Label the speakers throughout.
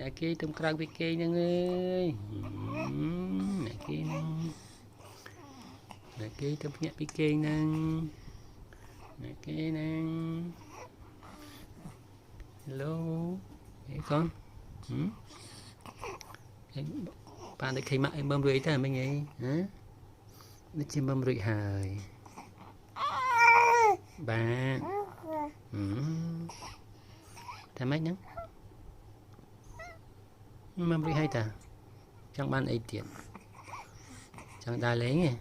Speaker 1: nè kia tung cào bị kia nha ngươi nè kia tung nhẹ bị kia nâng nè kia nâng hello thấy con bạn để khi mà em bơm rưỡi ta mình ấy hả nó chim bơm rưỡi hời ba ta mấy nhá bơm rưỡi hay ta trong ban ấy tiền chẳng ta lấy nghe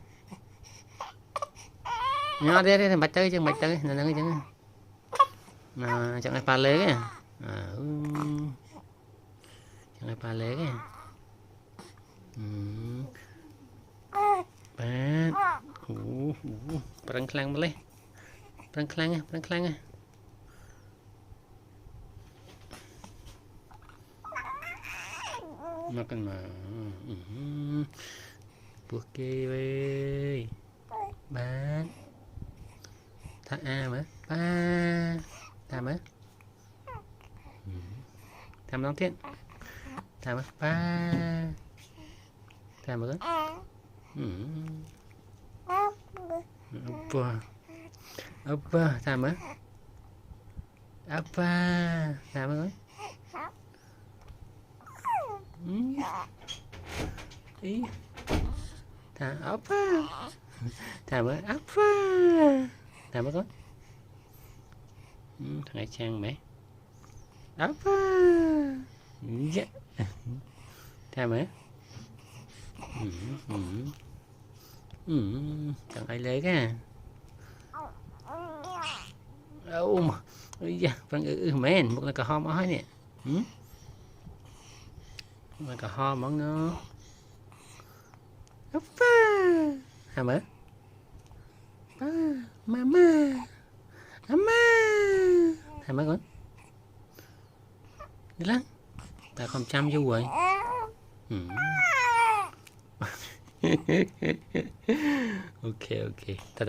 Speaker 1: nhỏ đây đây bạch tới là nó chứ mà chẳng ai pa lấy cái chẳng ai pa lấy cái ba perang klang boleh perang klang makan mà buộc kê về ba tha a mà ba tham á tham đóng tiện tham á ba tham nữa apa tham á apa tham nữa ý thà apa tham á apa tham á con thằng ấy trang mẹ apa dạ tham á thằng ấy lấy cái đâu mà dạ vâng men một là cà ho mói nè mà cà ho món nó apa tham á mama mama tham á con đi lắm ta còn chăm vô rồi ok ta